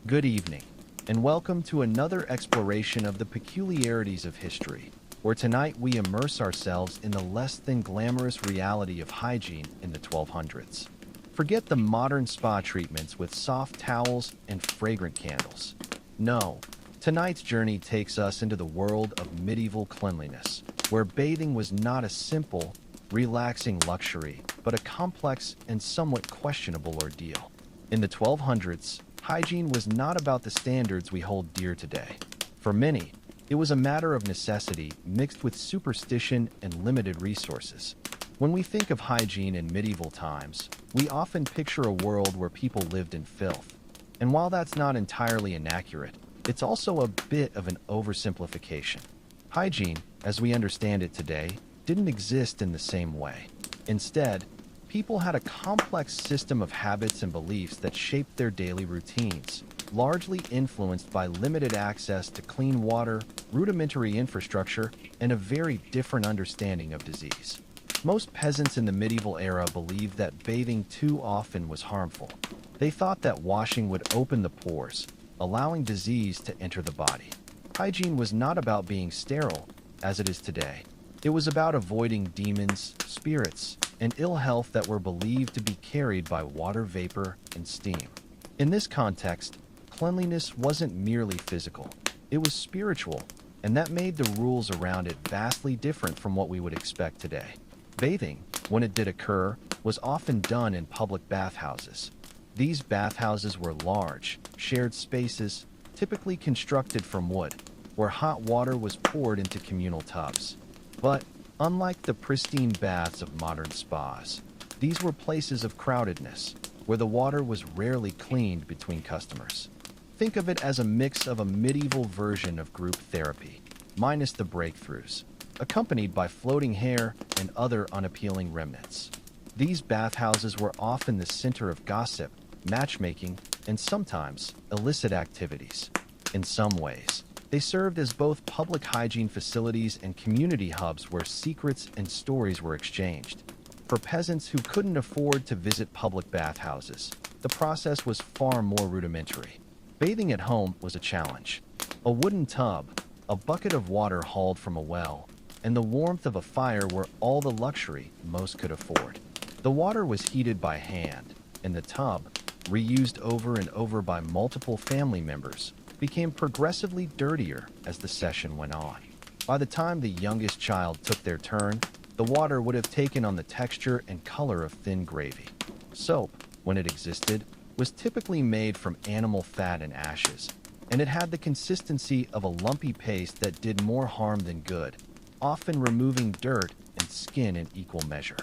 Good evening, and welcome to another exploration of the peculiarities of history, where tonight we immerse ourselves in the less than glamorous reality of hygiene in the 1200s. Forget the modern spa treatments with soft towels and fragrant candles. No, tonight's journey takes us into the world of medieval cleanliness, where bathing was not a simple, relaxing luxury, but a complex and somewhat questionable ordeal. In the 1200s, hygiene was not about the standards we hold dear today. For many, it was a matter of necessity mixed with superstition and limited resources. When we think of hygiene in medieval times, we often picture a world where people lived in filth. And while that's not entirely inaccurate, it's also a bit of an oversimplification. Hygiene, as we understand it today, didn't exist in the same way. Instead, people had a complex system of habits and beliefs that shaped their daily routines, largely influenced by limited access to clean water, rudimentary infrastructure, and a very different understanding of disease. Most peasants in the medieval era believed that bathing too often was harmful. They thought that washing would open the pores, allowing disease to enter the body. Hygiene was not about being sterile, as it is today. It was about avoiding demons, spirits, and ill health that were believed to be carried by water vapor and steam. In this context, cleanliness wasn't merely physical, it was spiritual, and that made the rules around it vastly different from what we would expect today. Bathing, when it did occur, was often done in public bathhouses. These bathhouses were large, shared spaces, typically constructed from wood, where hot water was poured into communal tubs. But, unlike the pristine baths of modern spas, these were places of crowdedness, where the water was rarely cleaned between customers. Think of it as a mix of a medieval version of group therapy, minus the breakthroughs, accompanied by floating hair and other unappealing remnants. These bathhouses were often the center of gossip, matchmaking, and sometimes illicit activities. In some ways, they served as both public hygiene facilities and community hubs where secrets and stories were exchanged. For peasants who couldn't afford to visit public bathhouses, the process was far more rudimentary. Bathing at home was a challenge. A wooden tub, a bucket of water hauled from a well, and the warmth of a fire were all the luxury most could afford. The water was heated by hand, and the tub, reused over and over by multiple family members, became progressively dirtier as the session went on. By the time the youngest child took their turn, the water would have taken on the texture and color of thin gravy. Soap, when it existed, was typically made from animal fat and ashes, and it had the consistency of a lumpy paste that did more harm than good, often removing dirt and skin in equal measure.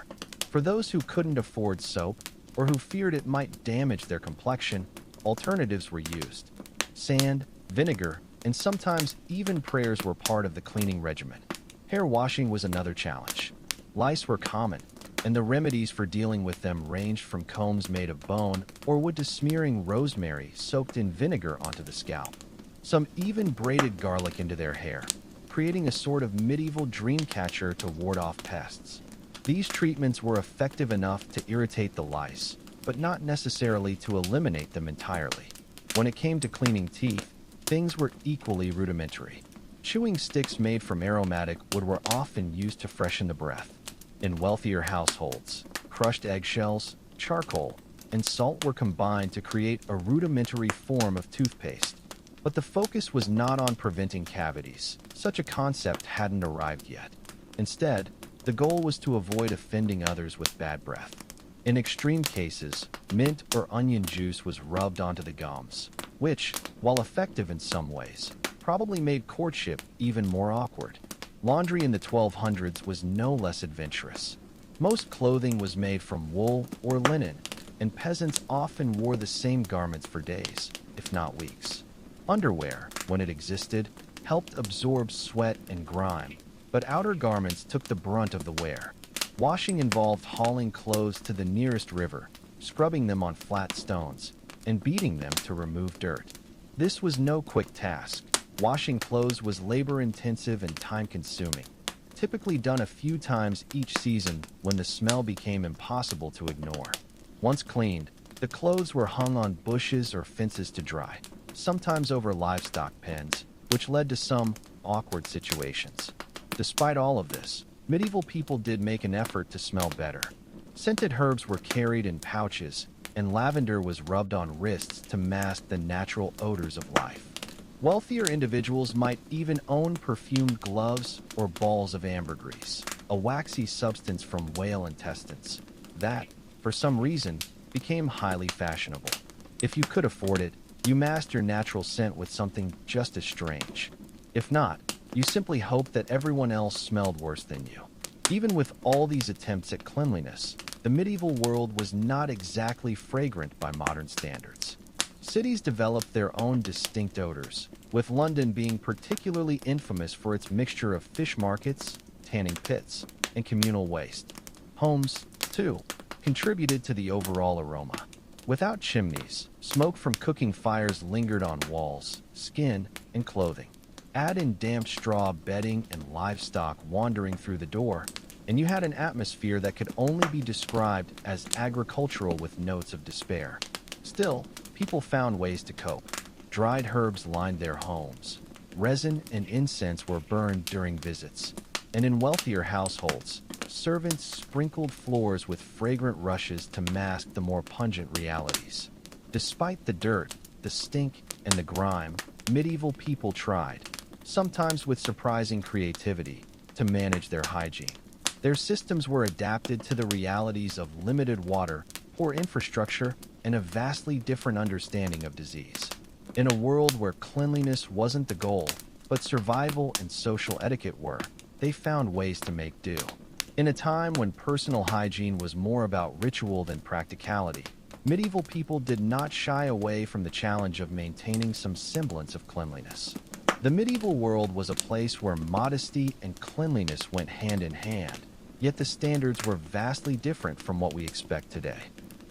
For those who couldn't afford soap, or who feared it might damage their complexion, alternatives were used. Sand, vinegar, and sometimes even prayers were part of the cleaning regimen. Hair washing was another challenge. Lice were common, and the remedies for dealing with them ranged from combs made of bone or wood to smearing rosemary soaked in vinegar onto the scalp. Some even braided garlic into their hair, creating a sort of medieval dream catcher to ward off pests. These treatments were effective enough to irritate the lice, but not necessarily to eliminate them entirely. When it came to cleaning teeth, things were equally rudimentary. Chewing sticks made from aromatic wood were often used to freshen the breath. In wealthier households, crushed eggshells, charcoal, and salt were combined to create a rudimentary form of toothpaste. But the focus was not on preventing cavities. Such a concept hadn't arrived yet. Instead, the goal was to avoid offending others with bad breath. In extreme cases, mint or onion juice was rubbed onto the gums, which, while effective in some ways, probably made courtship even more awkward. Laundry in the 1200s was no less adventurous. Most clothing was made from wool or linen, and peasants often wore the same garments for days, if not weeks. Underwear, when it existed, helped absorb sweat and grime, but outer garments took the brunt of the wear. Washing involved hauling clothes to the nearest river, scrubbing them on flat stones, and beating them to remove dirt. This was no quick task. Washing clothes was labor-intensive and time-consuming, typically done a few times each season when the smell became impossible to ignore. Once cleaned, the clothes were hung on bushes or fences to dry, sometimes over livestock pens, which led to some awkward situations. Despite all of this, medieval people did make an effort to smell better. Scented herbs were carried in pouches, and lavender was rubbed on wrists to mask the natural odors of life. Wealthier individuals might even own perfumed gloves or balls of ambergris, a waxy substance from whale intestines that, for some reason, became highly fashionable. If you could afford it, you masked your natural scent with something just as strange. If not, you simply hoped that everyone else smelled worse than you. Even with all these attempts at cleanliness, the medieval world was not exactly fragrant by modern standards. Cities developed their own distinct odors, with London being particularly infamous for its mixture of fish markets, tanning pits, and communal waste. Homes, too, contributed to the overall aroma. Without chimneys, smoke from cooking fires lingered on walls, skin, and clothing. Add in damp straw bedding and livestock wandering through the door, and you had an atmosphere that could only be described as agricultural with notes of despair. Still, people found ways to cope. Dried herbs lined their homes. Resin and incense were burned during visits. And in wealthier households, servants sprinkled floors with fragrant rushes to mask the more pungent realities. Despite the dirt, the stink, and the grime, medieval people tried, sometimes with surprising creativity, to manage their hygiene. Their systems were adapted to the realities of limited water, poor infrastructure, and a vastly different understanding of disease. In a world where cleanliness wasn't the goal, but survival and social etiquette were, they found ways to make do. In a time when personal hygiene was more about ritual than practicality, medieval people did not shy away from the challenge of maintaining some semblance of cleanliness. The medieval world was a place where modesty and cleanliness went hand in hand, yet the standards were vastly different from what we expect today.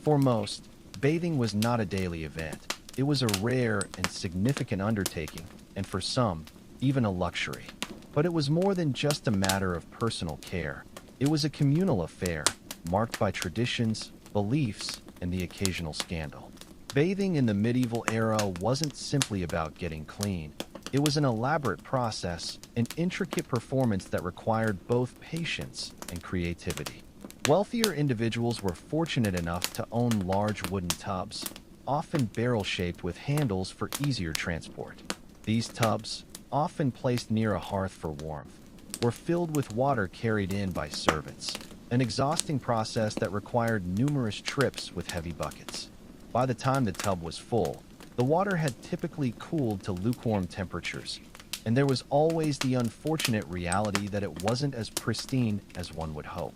For most, bathing was not a daily event. It was a rare and significant undertaking, and for some, even a luxury. But it was more than just a matter of personal care. It was a communal affair, marked by traditions, beliefs, and the occasional scandal. Bathing in the medieval era wasn't simply about getting clean. It was an elaborate process, an intricate performance that required both patience and creativity. Wealthier individuals were fortunate enough to own large wooden tubs, often barrel-shaped with handles for easier transport. These tubs, often placed near a hearth for warmth, were filled with water carried in by servants, an exhausting process that required numerous trips with heavy buckets. By the time the tub was full, the water had typically cooled to lukewarm temperatures, and there was always the unfortunate reality that it wasn't as pristine as one would hope.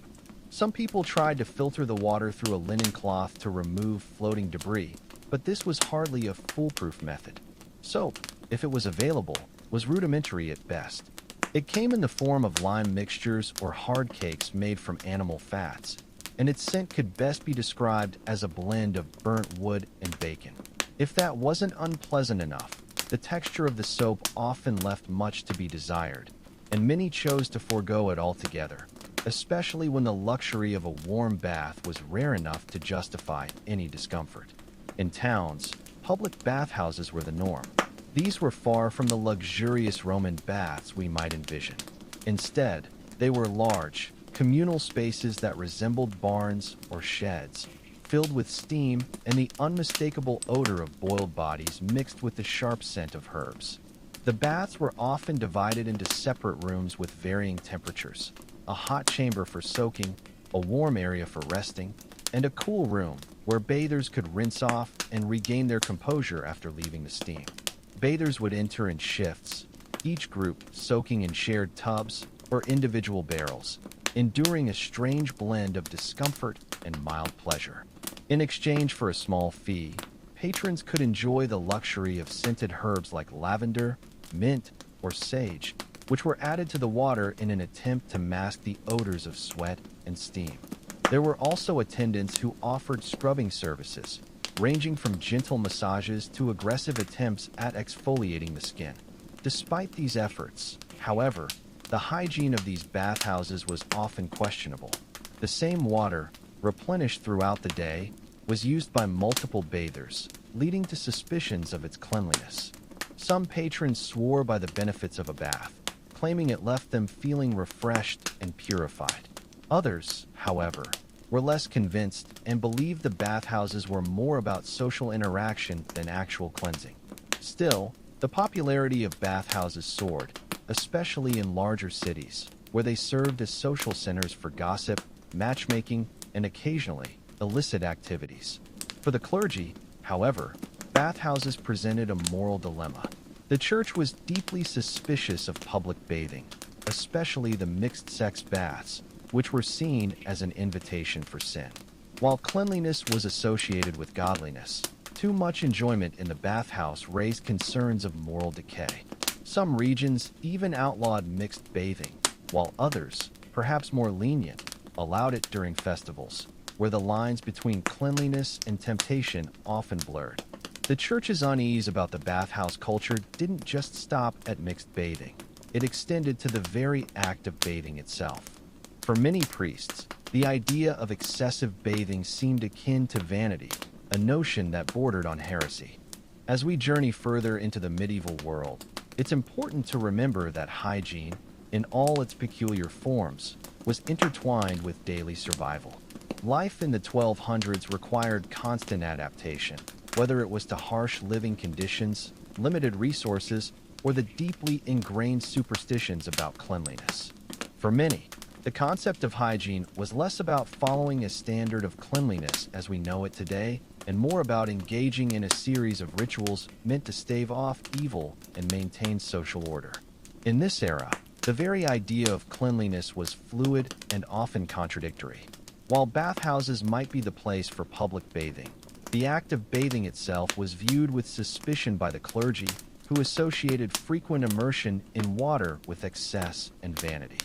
Some people tried to filter the water through a linen cloth to remove floating debris, but this was hardly a foolproof method. Soap, if it was available, was rudimentary at best. It came in the form of lime mixtures or hard cakes made from animal fats, and its scent could best be described as a blend of burnt wood and bacon. If that wasn't unpleasant enough, the texture of the soap often left much to be desired, and many chose to forego it altogether, especially when the luxury of a warm bath was rare enough to justify any discomfort. In towns, public bathhouses were the norm. These were far from the luxurious Roman baths we might envision. Instead, they were large, communal spaces that resembled barns or sheds, filled with steam and the unmistakable odor of boiled bodies mixed with the sharp scent of herbs. The baths were often divided into separate rooms with varying temperatures, a hot chamber for soaking, a warm area for resting, and a cool room where bathers could rinse off and regain their composure after leaving the steam. Bathers would enter in shifts, each group soaking in shared tubs or individual barrels, enduring a strange blend of discomfort and mild pleasure. In exchange for a small fee, patrons could enjoy the luxury of scented herbs like lavender, mint, or sage, which were added to the water in an attempt to mask the odors of sweat and steam. There were also attendants who offered scrubbing services, ranging from gentle massages to aggressive attempts at exfoliating the skin. Despite these efforts, however, the hygiene of these bathhouses was often questionable. The same water, replenished throughout the day, was used by multiple bathers, leading to suspicions of its cleanliness. Some patrons swore by the benefits of a bath, claiming it left them feeling refreshed and purified. Others, however, were less convinced and believed the bathhouses were more about social interaction than actual cleansing. Still, the popularity of bathhouses soared, especially in larger cities, where they served as social centers for gossip, matchmaking, and occasionally illicit activities. For the clergy, however, bathhouses presented a moral dilemma. The church was deeply suspicious of public bathing, especially the mixed-sex baths, which were seen as an invitation for sin. While cleanliness was associated with godliness, too much enjoyment in the bathhouse raised concerns of moral decay. Some regions even outlawed mixed bathing, while others, perhaps more lenient, allowed it during festivals, where the lines between cleanliness and temptation often blurred. The church's unease about the bathhouse culture didn't just stop at mixed bathing. It extended to the very act of bathing itself. For many priests, the idea of excessive bathing seemed akin to vanity, a notion that bordered on heresy. As we journey further into the medieval world, it's important to remember that hygiene, in all its peculiar forms, was intertwined with daily survival. Life in the 1200s required constant adaptation, whether it was to harsh living conditions, limited resources, or the deeply ingrained superstitions about cleanliness. For many, the concept of hygiene was less about following a standard of cleanliness as we know it today, and more about engaging in a series of rituals meant to stave off evil and maintain social order. In this era, the very idea of cleanliness was fluid and often contradictory. While bathhouses might be the place for public bathing, the act of bathing itself was viewed with suspicion by the clergy, who associated frequent immersion in water with excess and vanity.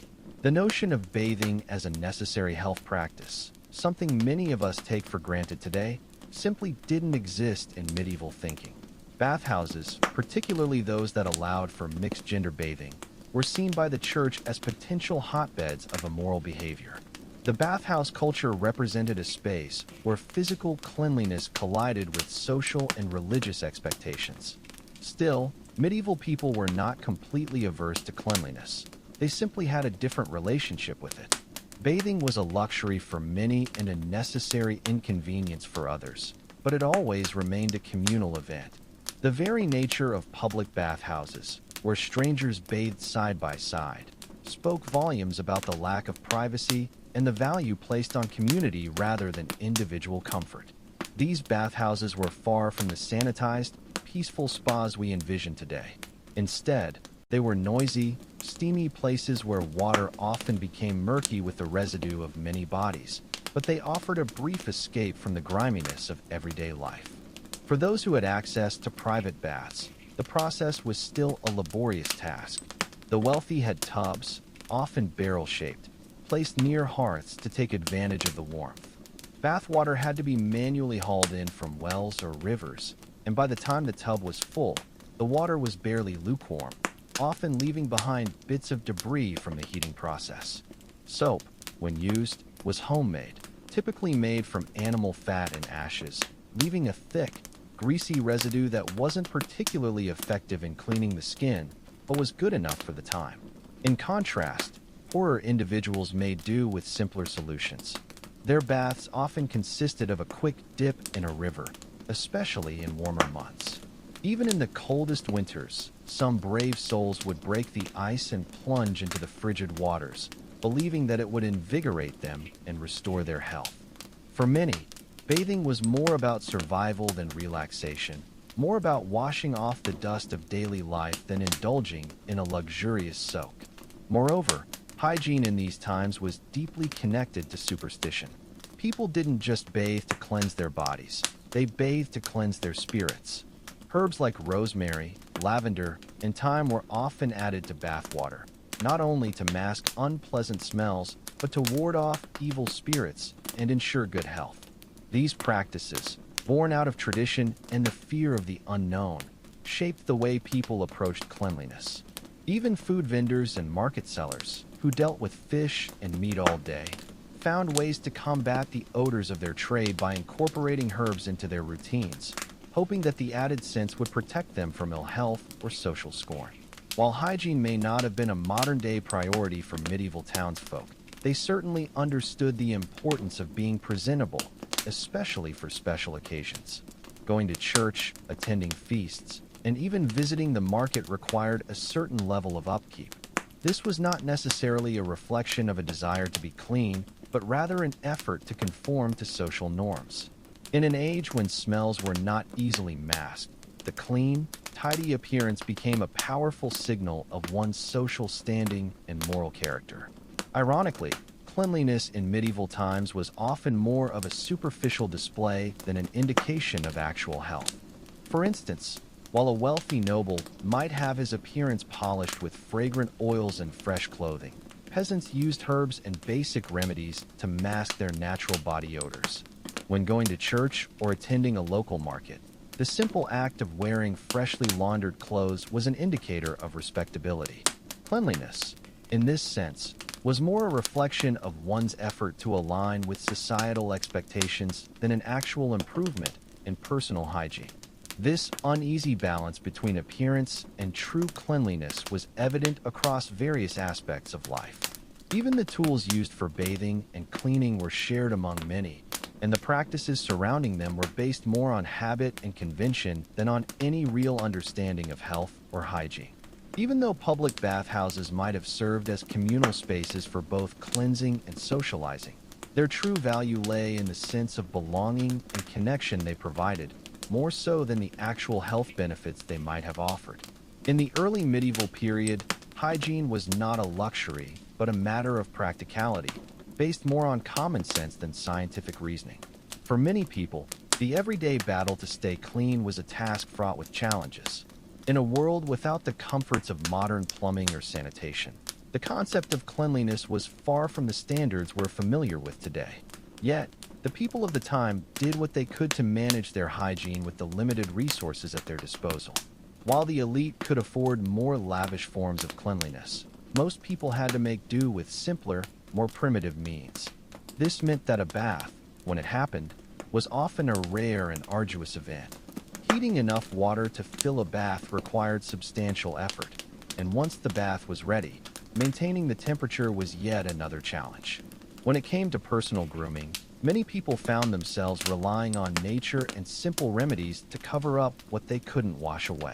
The notion of bathing as a necessary health practice, something many of us take for granted today, simply didn't exist in medieval thinking. Bathhouses, particularly those that allowed for mixed-gender bathing, were seen by the church as potential hotbeds of immoral behavior. The bathhouse culture represented a space where physical cleanliness collided with social and religious expectations. Still, medieval people were not completely averse to cleanliness. They simply had a different relationship with it. Bathing was a luxury for many and a necessary inconvenience for others, but it always remained a communal event. The very nature of public bathhouses, where strangers bathed side by side, spoke volumes about the lack of privacy and the value placed on community rather than individual comfort. These bathhouses were far from the sanitized, peaceful spas we envision today. Instead, they were noisy, steamy places where water often became murky with the residue of many bodies, but they offered a brief escape from the griminess of everyday life. For those who had access to private baths, the process was still a laborious task. The wealthy had tubs, often barrel-shaped, placed near hearths to take advantage of the warmth. Bathwater had to be manually hauled in from wells or rivers, and by the time the tub was full, the water was barely lukewarm, often leaving behind bits of debris from the heating process. Soap, when used, was homemade, typically made from animal fat and ashes, leaving a thick, greasy residue that wasn't particularly effective in cleaning the skin, but was good enough for the time. In contrast, poorer individuals made do with simpler solutions. Their baths often consisted of a quick dip in a river, especially in warmer months. Even in the coldest winters, some brave souls would break the ice and plunge into the frigid waters, believing that it would invigorate them and restore their health. For many, bathing was more about survival than relaxation, more about washing off the dust of daily life than indulging in a luxurious soak. Moreover, hygiene in these times was deeply connected to superstition. People didn't just bathe to cleanse their bodies, they bathed to cleanse their spirits. Herbs like rosemary, lavender, and thyme were often added to bathwater, not only to mask unpleasant smells, but to ward off evil spirits and ensure good health. These practices, born out of tradition and the fear of the unknown, shaped the way people approached cleanliness. Even food vendors and market sellers, who dealt with fish and meat all day, found ways to combat the odors of their trade by incorporating herbs into their routines. hoping that the added scents would protect them from ill health or social scorn. While hygiene may not have been a modern-day priority for medieval townsfolk, they certainly understood the importance of being presentable, especially for special occasions. Going to church, attending feasts, and even visiting the market required a certain level of upkeep. This was not necessarily a reflection of a desire to be clean, but rather an effort to conform to social norms. In an age when smells were not easily masked, the clean, tidy appearance became a powerful signal of one's social standing and moral character. Ironically, cleanliness in medieval times was often more of a superficial display than an indication of actual health. For instance, while a wealthy noble might have his appearance polished with fragrant oils and fresh clothing, peasants used herbs and basic remedies to mask their natural body odors. When going to church or attending a local market, the simple act of wearing freshly laundered clothes was an indicator of respectability. Cleanliness, in this sense, was more a reflection of one's effort to align with societal expectations than an actual improvement in personal hygiene. This uneasy balance between appearance and true cleanliness was evident across various aspects of life. Even the tools used for bathing and cleaning were shared among many, and the practices surrounding them were based more on habit and convention than on any real understanding of health or hygiene. Even though public bathhouses might have served as communal spaces for both cleansing and socializing, their true value lay in the sense of belonging and connection they provided, more so than the actual health benefits they might have offered. In the early medieval period, hygiene was not a luxury, but a matter of practicality, based more on common sense than scientific reasoning. For many people, the everyday battle to stay clean was a task fraught with challenges. In a world without the comforts of modern plumbing or sanitation, the concept of cleanliness was far from the standards we're familiar with today. Yet, the people of the time did what they could to manage their hygiene with the limited resources at their disposal. While the elite could afford more lavish forms of cleanliness, most people had to make do with simpler, more primitive means. This meant that a bath, when it happened, was often a rare and arduous event. Heating enough water to fill a bath required substantial effort, and once the bath was ready, maintaining the temperature was yet another challenge. When it came to personal grooming, many people found themselves relying on nature and simple remedies to cover up what they couldn't wash away.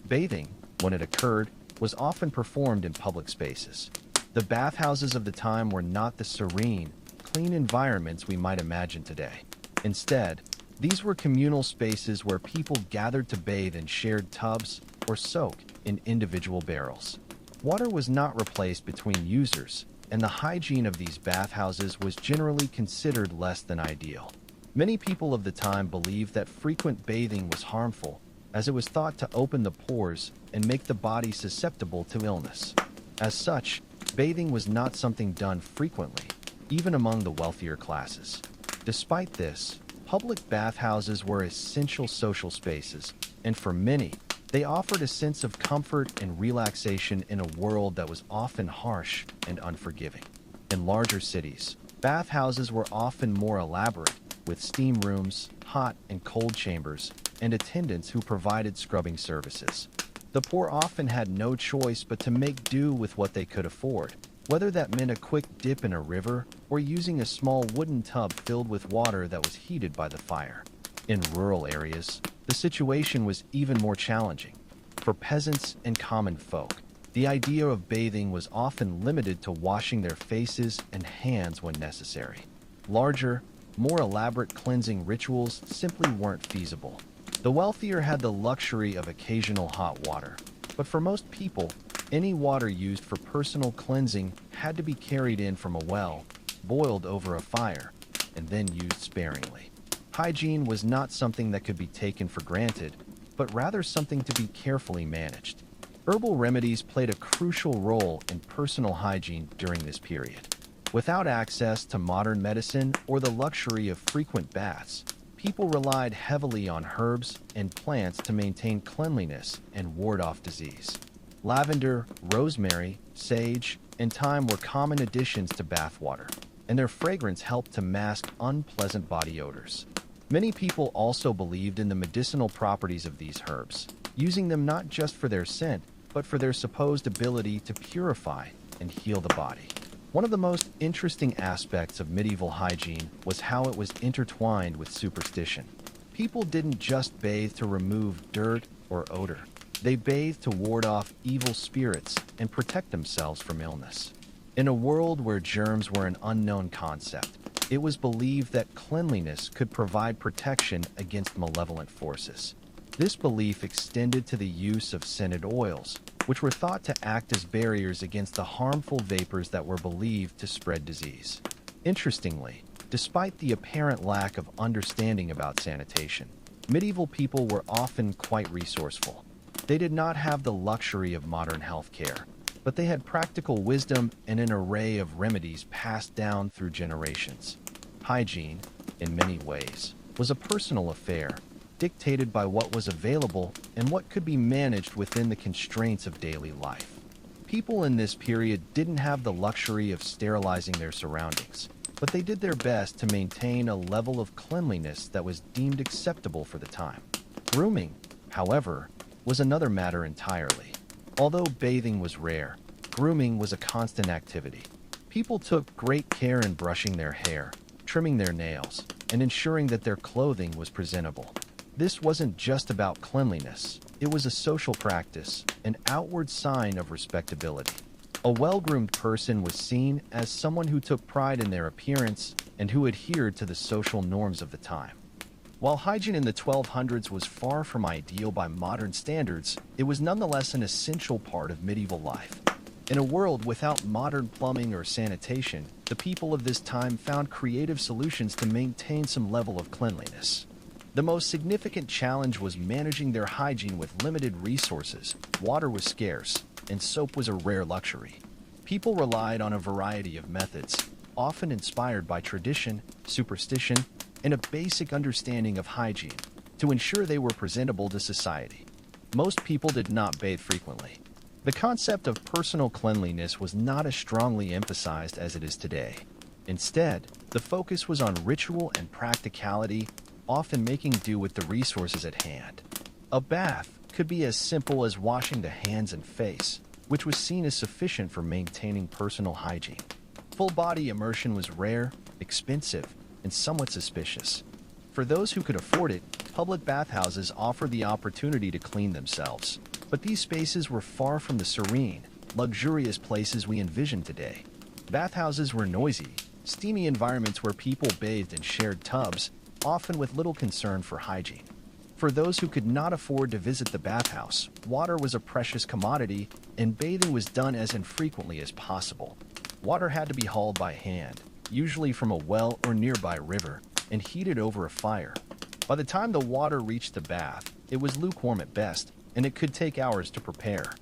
Bathing, when it occurred, was often performed in public spaces. The bathhouses of the time were not the serene, clean environments we might imagine today. Instead, these were communal spaces where people gathered to bathe in shared tubs or soak in individual barrels. Water was not replaced between users, and the hygiene of these bathhouses was generally considered less than ideal. Many people of the time believed that frequent bathing was harmful, as it was thought to open the pores and make the body susceptible to illness. As such, bathing was not something done frequently, even among the wealthier classes. Despite this, public bathhouses were essential social spaces, and for many, they offered a sense of comfort and relaxation in a world that was often harsh and unforgiving. In larger cities, bathhouses were often more elaborate, with steam rooms, hot and cold chambers, and attendants who provided scrubbing services. The poor often had no choice but to make do with what they could afford, whether that meant a quick dip in a river or using a small wooden tub filled with water that was heated by the fire. In rural areas, the situation was even more challenging. For peasants and common folk, the idea of bathing was often limited to washing their faces and hands when necessary. Larger, more elaborate cleansing rituals simply weren't feasible. The wealthier had the luxury of occasional hot water, but for most people, any water used for personal cleansing had to be carried in from a well, boiled over a fire, and then used sparingly. Hygiene was not something that could be taken for granted, but rather something to be carefully managed. Herbal remedies played a crucial role in personal hygiene during this period. Without access to modern medicine or the luxury of frequent baths, people relied heavily on herbs and plants to maintain cleanliness and ward off disease. Lavender, rosemary, sage, and thyme were common additions to bath water, and their fragrance helped to mask unpleasant body odors. Many people also believed in the medicinal properties of these herbs, using them not just for their scent, but for their supposed ability to purify and heal the body. One of the most interesting aspects of medieval hygiene was how it was intertwined with superstition. People didn't just bathe to remove dirt or odor. They bathed to ward off evil spirits and protect themselves from illness. In a world where germs were an unknown concept, it was believed that cleanliness could provide protection against malevolent forces. This belief extended to the use of scented oils, which were thought to act as barriers against the harmful vapors that were believed to spread disease. Interestingly, despite the apparent lack of understanding about sanitation, medieval people were often quite resourceful. They did not have the luxury of modern healthcare, but they had practical wisdom and an array of remedies passed down through generations. Hygiene, in many ways, was a personal affair, dictated by what was available and what could be managed within the constraints of daily life. People in this period didn't have the luxury of sterilizing their surroundings, but they did their best to maintain a level of cleanliness that was deemed acceptable for the time. Grooming, however, was another matter entirely. Although bathing was rare, grooming was a constant activity. People took great care in brushing their hair, trimming their nails, and ensuring that their clothing was presentable. This wasn't just about cleanliness, it was a social practice, an outward sign of respectability. A well-groomed person was seen as someone who took pride in their appearance and who adhered to the social norms of the time. While hygiene in the 1200s was far from ideal by modern standards, it was nonetheless an essential part of medieval life. In a world without modern plumbing or sanitation, the people of this time found creative solutions to maintain some level of cleanliness. The most significant challenge was managing their hygiene with limited resources. Water was scarce, and soap was a rare luxury. People relied on a variety of methods, often inspired by tradition, superstition, and a basic understanding of hygiene, to ensure they were presentable to society. Most people did not bathe frequently. The concept of personal cleanliness was not as strongly emphasized as it is today. Instead, the focus was on ritual and practicality, often making do with the resources at hand. A bath could be as simple as washing the hands and face, which was seen as sufficient for maintaining personal hygiene. Full-body immersion was rare, expensive, and somewhat suspicious. For those who could afford it, public bathhouses offered the opportunity to clean themselves. But these spaces were far from the serene, luxurious places we envision today. Bathhouses were noisy, steamy environments where people bathed in shared tubs, often with little concern for hygiene. For those who could not afford to visit the bathhouse, water was a precious commodity, and bathing was done as infrequently as possible. Water had to be hauled by hand, usually from a well or nearby river, and heated over a fire. By the time the water reached the bath, it was lukewarm at best, and it could take hours to prepare.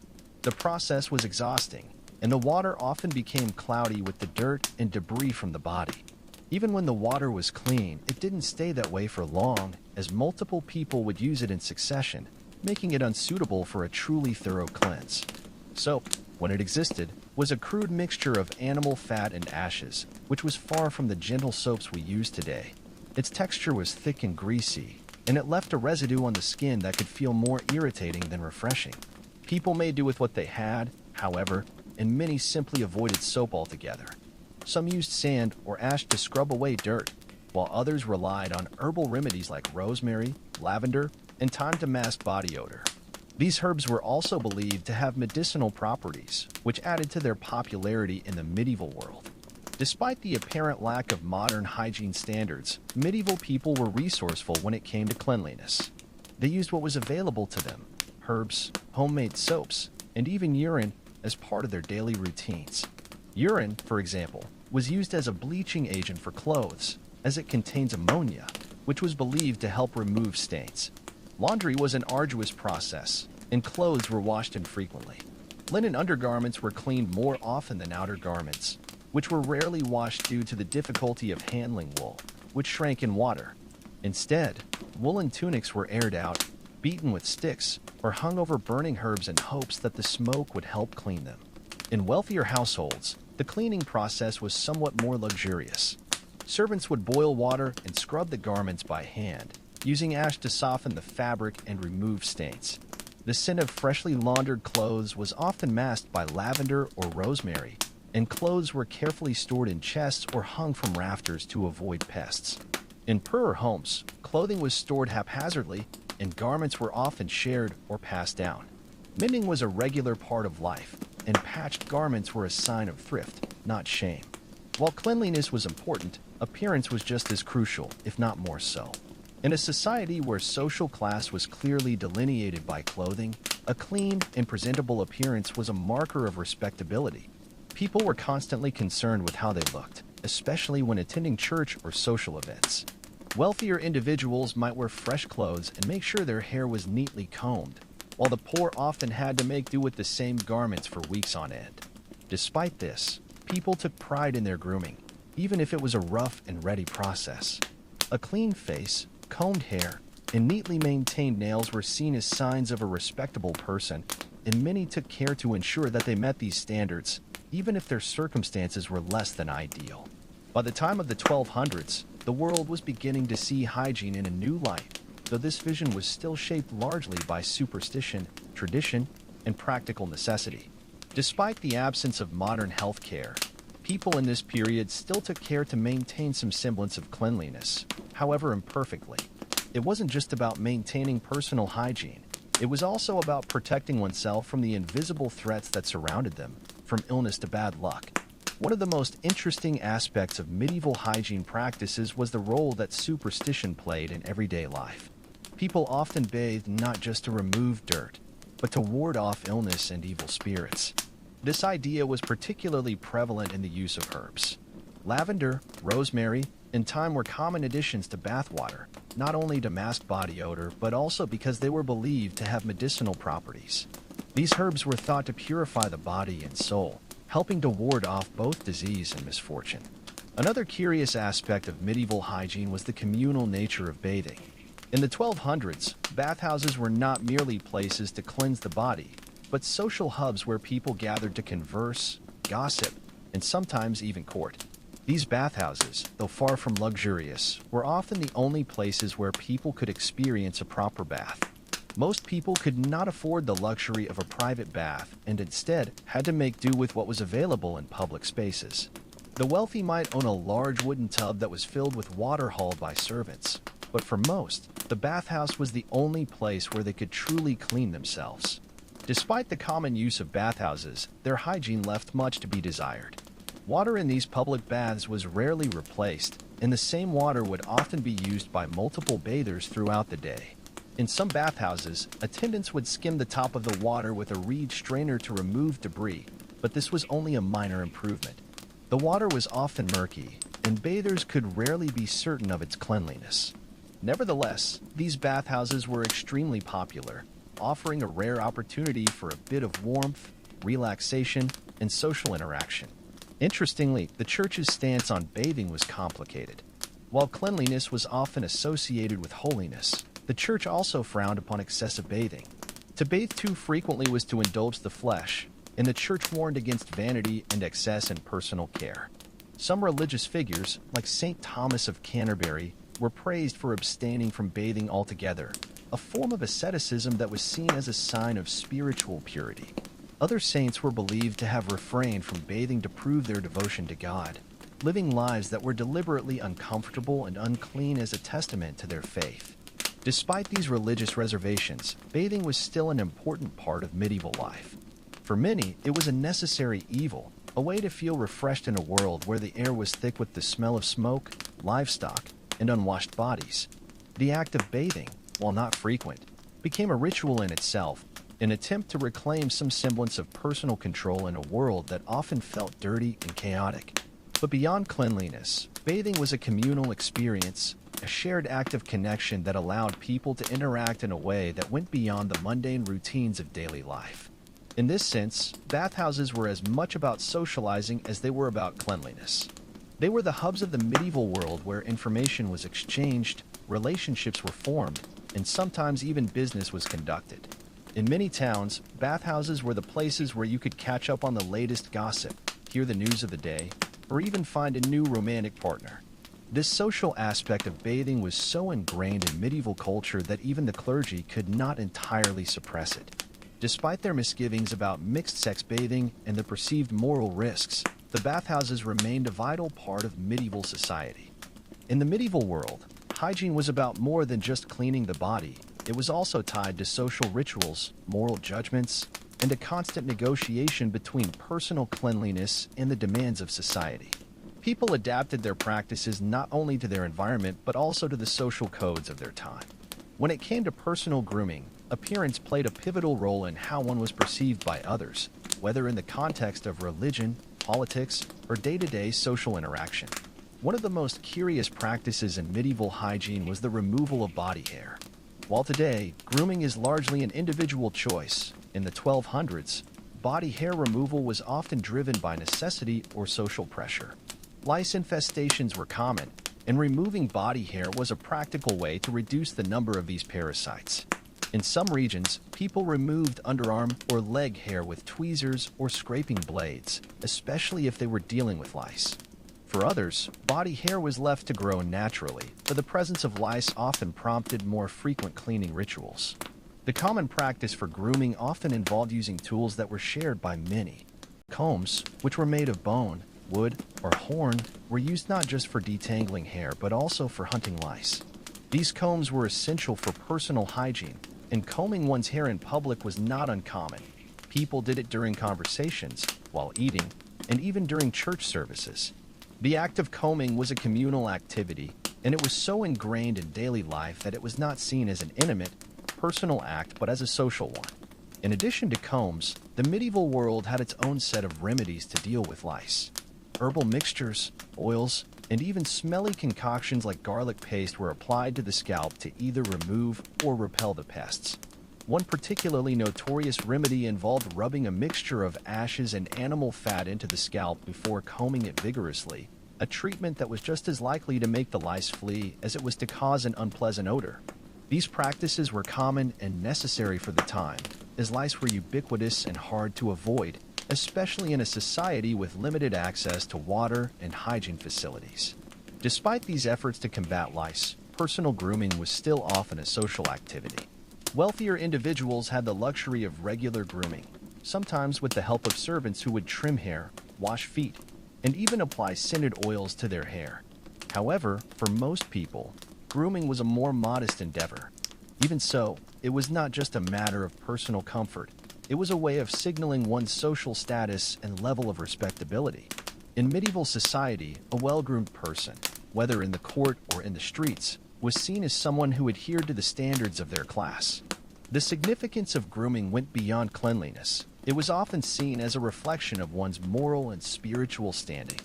The process was exhausting, and the water often became cloudy with the dirt and debris from the body. Even when the water was clean, it didn't stay that way for long, as multiple people would use it in succession, making it unsuitable for a truly thorough cleanse. Soap, when it existed, was a crude mixture of animal fat and ashes, which was far from the gentle soaps we use today. Its texture was thick and greasy, and it left a residue on the skin that could feel more irritating than refreshing. People made do with what they had, however, and many simply avoided soap altogether. Some used sand or ash to scrub away dirt, while others relied on herbal remedies like rosemary, lavender, and thyme to mask body odor. These herbs were also believed to have medicinal properties, which added to their popularity in the medieval world. Despite the apparent lack of modern hygiene standards, medieval people were resourceful when it came to cleanliness. They used what was available to them, herbs, homemade soaps, and even urine as part of their daily routines. Urine, for example, was used as a bleaching agent for clothes, as it contains ammonia, which was believed to help remove stains. Laundry was an arduous process, and clothes were washed infrequently. Linen undergarments were cleaned more often than outer garments, which were rarely washed due to the difficulty of handling wool, which shrank in water. Instead, woolen tunics were aired out, beaten with sticks, or hung over burning herbs in hopes that the smoke would help clean them. In wealthier households, the cleaning process was somewhat more luxurious. Servants would boil water and scrub the garments by hand, using ash to soften the fabric and remove stains. The scent of freshly laundered clothes was often masked by lavender or rosemary, and clothes were carefully stored in chests or hung from rafters to avoid pests. In poorer homes, clothing was stored haphazardly, and garments were often shared or passed down. Mending was a regular part of life, and patched garments were a sign of thrift, not shame. While cleanliness was important, appearance was just as crucial, if not more so. In a society where social class was clearly delineated by clothing, a clean and presentable appearance was a marker of respectability. People were constantly concerned with how they looked, especially when attending church or social events. Wealthier individuals might wear fresh clothes and make sure their hair was neatly combed, while the poor often had to make do with the same garments for weeks on end. Despite this, people took pride in their grooming, even if it was a rough and ready process. A clean face, combed hair, and neatly maintained nails were seen as signs of a respectable person, and many took care to ensure that they met these standards, even if their circumstances were less than ideal. By the time of the 1200s, the world was beginning to see hygiene in a new light, though this vision was still shaped largely by superstition, tradition, and practical necessity. Despite the absence of modern health care, people in this period still took care to maintain some semblance of cleanliness, however imperfectly. It wasn't just about maintaining personal hygiene. It was also about protecting oneself from the invisible threats that surrounded them, from illness to bad luck. One of the most interesting aspects of medieval hygiene practices was the role that superstition played in everyday life. People often bathed not just to remove dirt, but to ward off illness and evil spirits. This idea was particularly prevalent in the use of herbs. Lavender, rosemary, and thyme were common additions to bathwater, not only to mask body odor, but also because they were believed to have medicinal properties. These herbs were thought to purify the body and soul, helping to ward off both disease and misfortune. Another curious aspect of medieval hygiene was the communal nature of bathing. In the 1200s, bathhouses were not merely places to cleanse the body, but social hubs where people gathered to converse, gossip, and sometimes even court. These bathhouses, though far from luxurious, were often the only places where people could experience a proper bath. Most people could not afford the luxury of a private bath and instead had to make do with what was available in public spaces. The wealthy might own a large wooden tub that was filled with water hauled by servants, but for most, the bathhouse was the only place where they could truly clean themselves. Despite the common use of bathhouses, their hygiene left much to be desired. Water in these public baths was rarely replaced, and the same water would often be used by multiple bathers throughout the day. In some bathhouses, attendants would skim the top of the water with a reed strainer to remove debris, but this was only a minor improvement. The water was often murky, and bathers could rarely be certain of its cleanliness. Nevertheless, these bathhouses were extremely popular, offering a rare opportunity for a bit of warmth, relaxation, and social interaction. Interestingly, the church's stance on bathing was complicated. While cleanliness was often associated with holiness, the church also frowned upon excessive bathing. To bathe too frequently was to indulge the flesh, and the church warned against vanity and excess in personal care. Some religious figures, like St. Thomas of Canterbury, were praised for abstaining from bathing altogether, a form of asceticism that was seen as a sign of spiritual purity. Other saints were believed to have refrained from bathing to prove their devotion to God, living lives that were deliberately uncomfortable and unclean as a testament to their faith. Despite these religious reservations, bathing was still an important part of medieval life. For many, it was a necessary evil, a way to feel refreshed in a world where the air was thick with the smell of smoke, livestock, and unwashed bodies. The act of bathing, while not frequent, became a ritual in itself, an attempt to reclaim some semblance of personal control in a world that often felt dirty and chaotic. But beyond cleanliness, bathing was a communal experience, a shared act of connection that allowed people to interact in a way that went beyond the mundane routines of daily life. In this sense, bathhouses were as much about socializing as they were about cleanliness. They were the hubs of the medieval world where information was exchanged, relationships were formed, and sometimes even business was conducted. In many towns, bathhouses were the places where you could catch up on the latest gossip, hear the news of the day, or even find a new romantic partner. This social aspect of bathing was so ingrained in medieval culture that even the clergy could not entirely suppress it. Despite their misgivings about mixed-sex bathing and the perceived moral risks, the bathhouses remained a vital part of medieval society. In the medieval world, hygiene was about more than just cleaning the body. It was also tied to social rituals, moral judgments, and a constant negotiation between personal cleanliness and the demands of society. People adapted their practices not only to their environment but also to the social codes of their time. When it came to personal grooming, appearance played a pivotal role in how one was perceived by others, whether in the context of religion, politics, or day-to-day social interaction. One of the most curious practices in medieval hygiene was the removal of body hair. While today, grooming is largely an individual choice, in the 1200s, body hair removal was often driven by necessity or social pressure. Lice infestations were common, and removing body hair was a practical way to reduce the number of these parasites. In some regions, people removed underarm or leg hair with tweezers or scraping blades, especially if they were dealing with lice. For others, body hair was left to grow naturally, but the presence of lice often prompted more frequent cleaning rituals. The common practice for grooming often involved using tools that were shared by many. Combs, which were made of bone, wood, or horn, were used not just for detangling hair but also for hunting lice. These combs were essential for personal hygiene, and combing one's hair in public was not uncommon. People did it during conversations, while eating, and even during church services. The act of combing was a communal activity, and it was so ingrained in daily life that it was not seen as an intimate, personal act but as a social one. In addition to combs, the medieval world had its own set of remedies to deal with lice. Herbal mixtures, oils, and even smelly concoctions like garlic paste were applied to the scalp to either remove or repel the pests. One particularly notorious remedy involved rubbing a mixture of ashes and animal fat into the scalp before combing it vigorously, a treatment that was just as likely to make the lice flee as it was to cause an unpleasant odor. These practices were common and necessary for the time, as lice were ubiquitous and hard to avoid, especially in a society with limited access to water and hygiene facilities. Despite these efforts to combat lice, personal grooming was still often a social activity. Wealthier individuals had the luxury of regular grooming, sometimes with the help of servants who would trim hair, wash feet, and even apply scented oils to their hair. However, for most people, grooming was a more modest endeavor. Even so, it was not just a matter of personal comfort. It was a way of signaling one's social status and level of respectability. In medieval society, a well-groomed person, whether in the court or in the streets, was seen as someone who adhered to the standards of their class. The significance of grooming went beyond cleanliness. It was often seen as a reflection of one's moral and spiritual standing.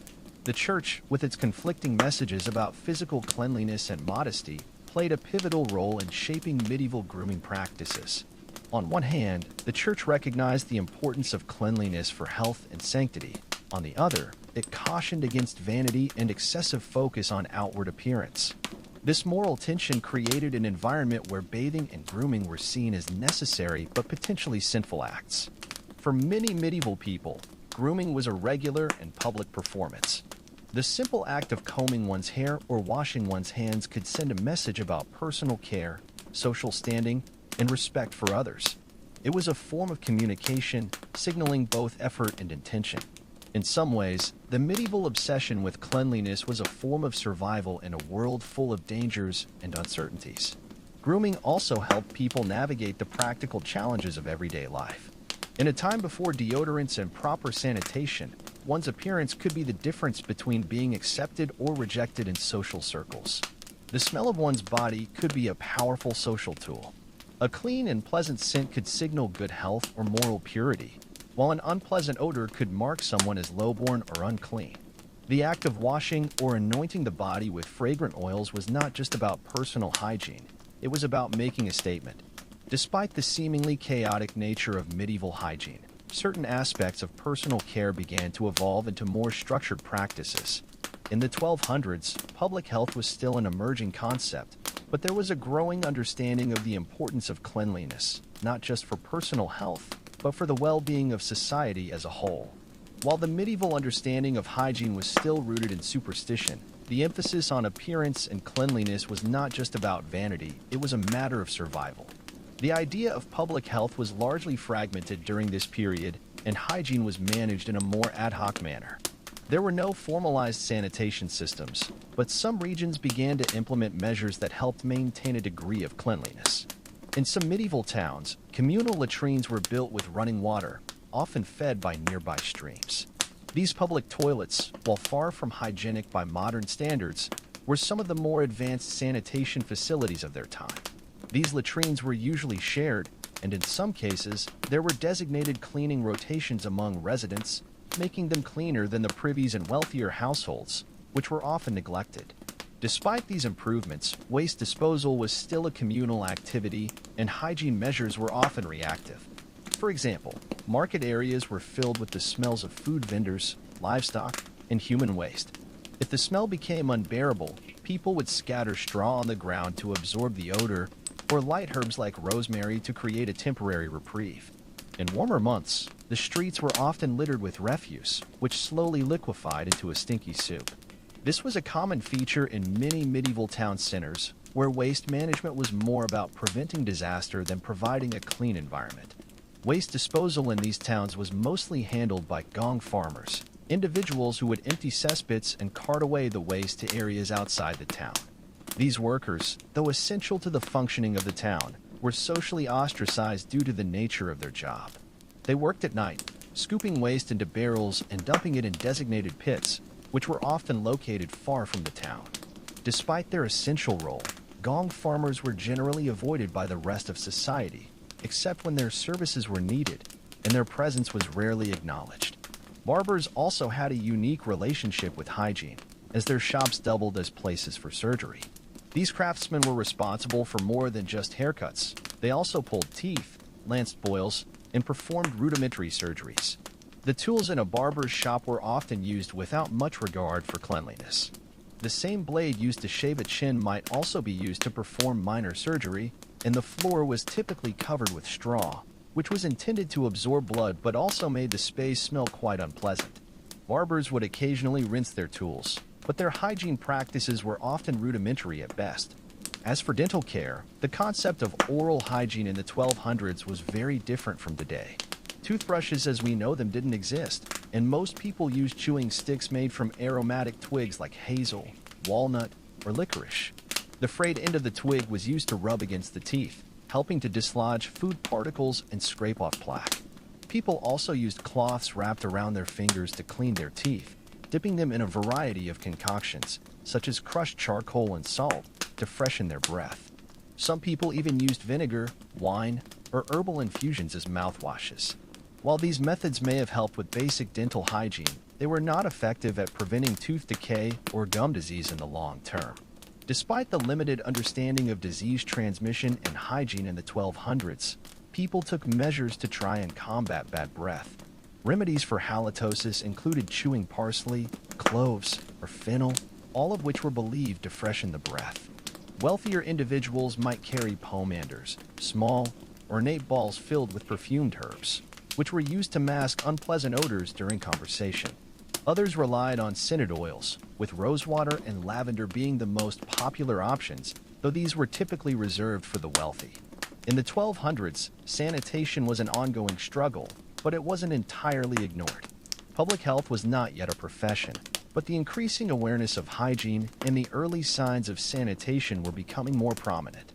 The church, with its conflicting messages about physical cleanliness and modesty, played a pivotal role in shaping medieval grooming practices. On one hand, the church recognized the importance of cleanliness for health and sanctity. On the other, it cautioned against vanity and excessive focus on outward appearance. This moral tension created an environment where bathing and grooming were seen as necessary but potentially sinful acts. For many medieval people, grooming was a regular and public performance. The simple act of combing one's hair or washing one's hands could send a message about personal care, social standing, and respect for others. It was a form of communication, signaling both effort and intention. In some ways, the medieval obsession with cleanliness was a form of survival in a world full of dangers and uncertainties. Grooming also helped people navigate the practical challenges of everyday life. In a time before deodorants and proper sanitation, one's appearance could be the difference between being accepted or rejected in social circles. The smell of one's body could be a powerful social tool. A clean and pleasant scent could signal good health or moral purity, while an unpleasant odor could mark someone as lowborn or unclean. The act of washing or anointing the body with fragrant oils was not just about personal hygiene, it was about making a statement. Despite the seemingly chaotic nature of medieval hygiene, certain aspects of personal care began to evolve into more structured practices. In the 1200s, public health was still an emerging concept, but there was a growing understanding of the importance of cleanliness, not just for personal health, but for the well-being of society as a whole. While the medieval understanding of hygiene was still rooted in superstition, The emphasis on appearance and cleanliness was not just about vanity, it was a matter of survival. The idea of public health was largely fragmented during this period, and hygiene was managed in a more ad hoc manner. There were no formalized sanitation systems, but some regions began to implement measures that helped maintain a degree of cleanliness. In some medieval towns, communal latrines were built with running water, often fed by nearby streams. These public toilets, while far from hygienic by modern standards, were some of the more advanced sanitation facilities of their time. These latrines were usually shared, and in some cases, there were designated cleaning rotations among residents, making them cleaner than the privies and wealthier households, which were often neglected. Despite these improvements, waste disposal was still a communal activity, and hygiene measures were often reactive. For example, market areas were filled with the smells of food vendors, livestock, and human waste. If the smell became unbearable, people would scatter straw on the ground to absorb the odor, or light herbs like rosemary to create a temporary reprieve. In warmer months, the streets were often littered with refuse, which slowly liquefied into a stinky soup. This was a common feature in many medieval town centers, where waste management was more about preventing disaster than providing a clean environment. Waste disposal in these towns was mostly handled by gong farmers, individuals who would empty cesspits and cart away the waste to areas outside the town. These workers, though essential to the functioning of the town, were socially ostracized due to the nature of their job. They worked at night, scooping waste into barrels and dumping it in designated pits, which were often located far from the town. Despite their essential role, gong farmers were generally avoided by the rest of society, except when their services were needed, and their presence was rarely acknowledged. Barbers also had a unique relationship with hygiene, as their shops doubled as places for surgery. These craftsmen were responsible for more than just haircuts. They also pulled teeth, lanced boils, and performed rudimentary surgeries. The tools in a barber's shop were often used without much regard for cleanliness. The same blade used to shave a chin might also be used to perform minor surgery, and the floor was typically covered with straw, which was intended to absorb blood but also made the space smell quite unpleasant. Barbers would occasionally rinse their tools, but their hygiene practices were often rudimentary at best. As for dental care, the concept of oral hygiene in the 1200s was very different from today. Toothbrushes as we know them didn't exist, and most people used chewing sticks made from aromatic twigs like hazel, walnut, or licorice. The frayed end of the twig was used to rub against the teeth, helping to dislodge food particles and scrape off plaque. People also used cloths wrapped around their fingers to clean their teeth, dipping them in a variety of concoctions, such as crushed charcoal and salt, to freshen their breath. Some people even used vinegar, wine, or herbal infusions as mouthwashes. While these methods may have helped with basic dental hygiene, they were not effective at preventing tooth decay or gum disease in the long term. Despite the limited understanding of disease transmission and hygiene in the 1200s, people took measures to try and combat bad breath. Remedies for halitosis included chewing parsley, cloves, or fennel, all of which were believed to freshen the breath. Wealthier individuals might carry pomanders, small, ornate balls filled with perfumed herbs, which were used to mask unpleasant odors during conversation. Others relied on scented oils, with rosewater and lavender being the most popular options, though these were typically reserved for the wealthy. In the 1200s, sanitation was an ongoing struggle, but it wasn't entirely ignored. Public health was not yet a profession, but the increasing awareness of hygiene and the early signs of sanitation were becoming more prominent.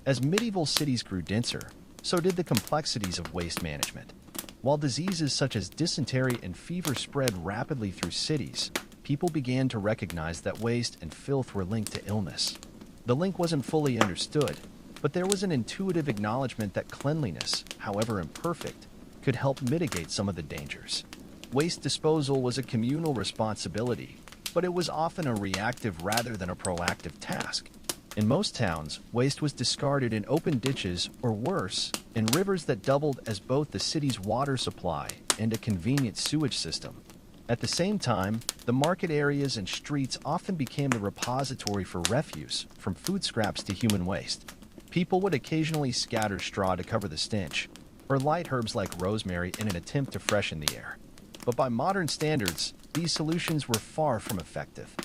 As medieval cities grew denser, so did the complexities of waste management. While diseases such as dysentery and fever spread rapidly through cities, people began to recognize that waste and filth were linked to illness. The link wasn't fully understood, but there was an intuitive acknowledgement that cleanliness, however imperfect, could help mitigate some of the dangers. Waste disposal was a communal responsibility, but it was often a reactive rather than a proactive task. In most towns, waste was discarded in open ditches or worse, in rivers that doubled as both the city's water supply and a convenient sewage system. At the same time, the market areas and streets often became the repository for refuse, from food scraps to human waste. People would occasionally scatter straw to cover the stench, or light herbs like rosemary in an attempt to freshen the air. But by modern standards, these solutions were far from effective.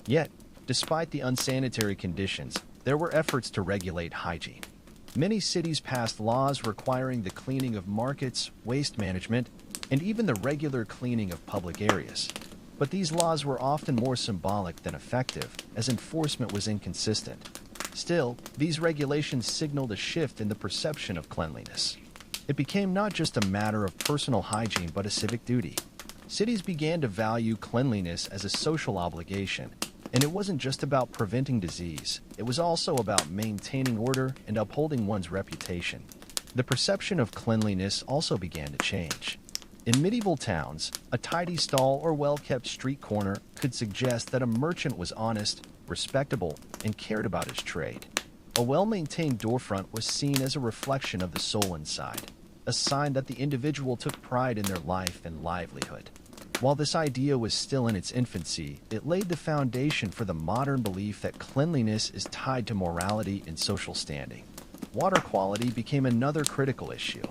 Yet, Despite the unsanitary conditions, there were efforts to regulate hygiene. Many cities passed laws requiring the cleaning of markets, waste management, and even the regular cleaning of public areas. But these laws were often more symbolic than effective, as enforcement was inconsistent. Still, these regulations signaled a shift in the perception of cleanliness. It became not just a matter of personal hygiene but a civic duty. Cities began to value cleanliness as a social obligation, and it wasn't just about preventing disease, it was also about maintaining order and upholding one's reputation. The perception of cleanliness also began to change. In medieval towns, a tidy stall or well-kept street corner could suggest that a merchant was honest, respectable, and cared about his trade. A well-maintained storefront was seen as a reflection of the soul inside, a sign that the individual took pride in their life and livelihood. While this idea was still in its infancy, it laid the foundation for the modern belief that cleanliness is tied to morality and social standing. Water quality became another critical issue.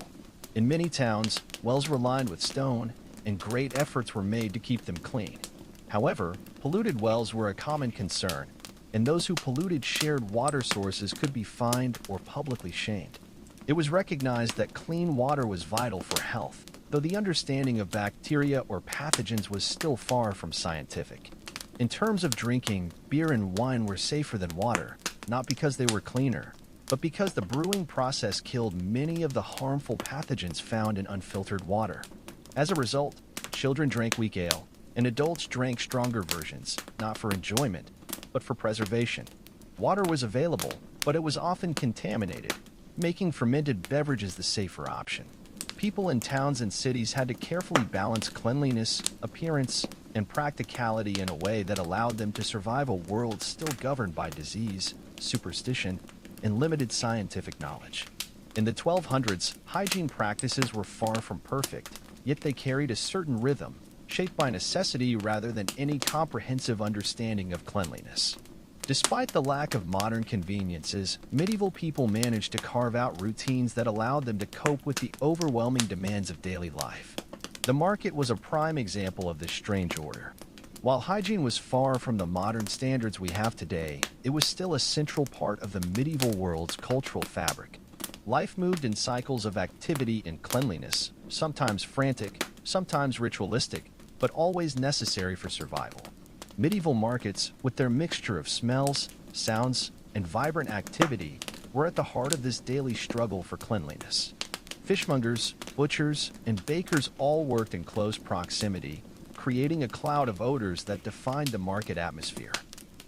In many towns, wells were lined with stone, and great efforts were made to keep them clean. However, polluted wells were a common concern, and those who polluted shared water sources could be fined or publicly shamed. It was recognized that clean water was vital for health, though the understanding of bacteria or pathogens was still far from scientific. In terms of drinking, beer and wine were safer than water, not because they were cleaner, but because the brewing process killed many of the harmful pathogens found in unfiltered water. As a result, children drank weak ale, and adults drank stronger versions, not for enjoyment, but for preservation. Water was available, but it was often contaminated, making fermented beverages the safer option. People in towns and cities had to carefully balance cleanliness, appearance, and practicality in a way that allowed them to survive a world still governed by disease, superstition, and limited scientific knowledge. In the 1200s, hygiene practices were far from perfect, yet they carried a certain rhythm, shaped by necessity rather than any comprehensive understanding of cleanliness. Despite the lack of modern conveniences, medieval people managed to carve out routines that allowed them to cope with the overwhelming demands of daily life. The market was a prime example of this strange order. While hygiene was far from the modern standards we have today, it was still a central part of the medieval world's cultural fabric. Life moved in cycles of activity and cleanliness, sometimes frantic, sometimes ritualistic, but always necessary for survival. Medieval markets, with their mixture of smells, sounds, and vibrant activity, were at the heart of this daily struggle for cleanliness. Fishmongers, butchers, and bakers all worked in close proximity, creating a cloud of odors that defined the market atmosphere.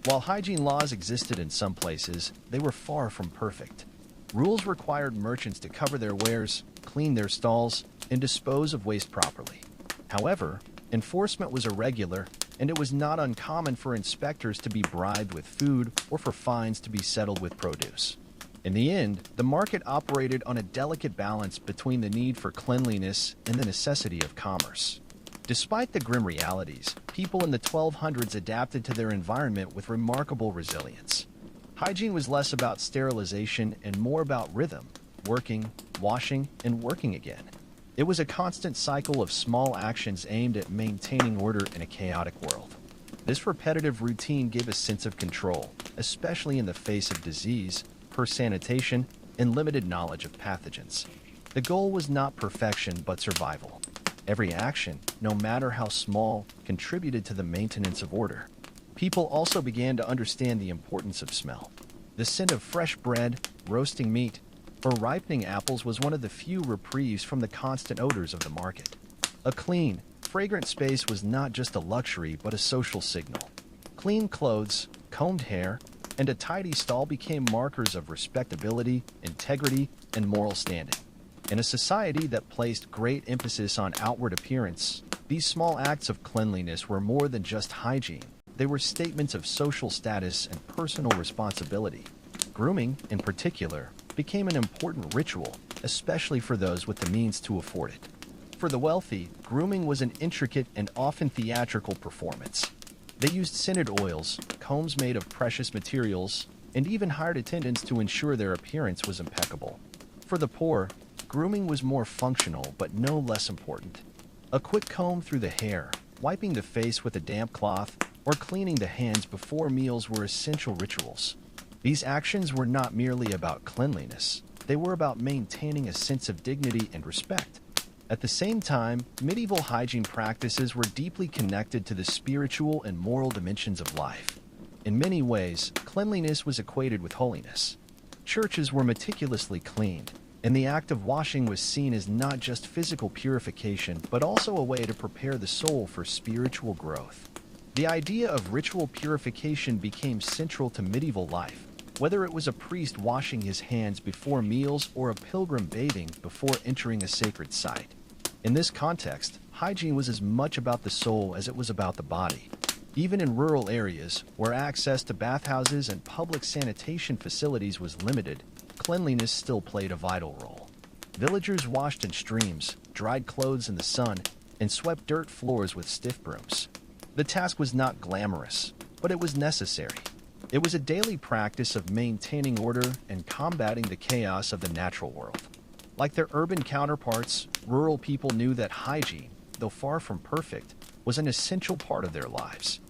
While hygiene laws existed in some places, they were far from perfect. Rules required merchants to cover their wares, clean their stalls, and dispose of waste properly. However, enforcement was irregular, and it was not uncommon for inspectors to be bribed with food or for fines to be settled with produce. In the end, the market operated on a delicate balance between the need for cleanliness and the necessity of commerce. Despite the grim realities, people in the 1200s adapted to their environment with remarkable resilience. Hygiene was less about sterilization and more about rhythm, working, washing, and working again. It was a constant cycle of small actions aimed at maintaining order in a chaotic world. This repetitive routine gave a sense of control, especially in the face of disease, poor sanitation, and limited knowledge of pathogens. The goal was not perfection but survival. Every action, no matter how small, contributed to the maintenance of order. People also began to understand the importance of smell. The scent of fresh bread, roasting meat, or ripening apples was one of the few reprieves from the constant odors of the market. A clean, fragrant space was not just a luxury but a social signal. Clean clothes, combed hair, and a tidy stall became markers of respectability, integrity, and moral standing. In a society that placed great emphasis on outward appearance, these small acts of cleanliness were more than just hygiene. They were statements of social status and personal responsibility. Grooming, in particular, became an important ritual, especially for those with the means to afford it. For the wealthy, grooming was an intricate and often theatrical performance. They used scented oils, combs made of precious materials, and even hired attendants to ensure their appearance was impeccable. For the poor, grooming was more functional but no less important. A quick comb through the hair, wiping the face with a damp cloth, or cleaning the hands before meals were essential rituals. These actions were not merely about cleanliness, they were about maintaining a sense of dignity and respect. At the same time, medieval hygiene practices were deeply connected to the spiritual and moral dimensions of life. In many ways, cleanliness was equated with holiness. Churches were meticulously cleaned, and the act of washing was seen as not just physical purification, but also a way to prepare the soul for spiritual growth. The idea of ritual purification became central to medieval life, whether it was a priest washing his hands before meals or a pilgrim bathing before entering a sacred site. In this context, hygiene was as much about the soul as it was about the body. Even in rural areas, where access to bathhouses and public sanitation facilities was limited, cleanliness still played a vital role. Villagers washed in streams, dried clothes in the sun, and swept dirt floors with stiff brooms. The task was not glamorous, but it was necessary. It was a daily practice of maintaining order and combating the chaos of the natural world. Like their urban counterparts, rural people knew that hygiene, though far from perfect, was an essential part of their lives.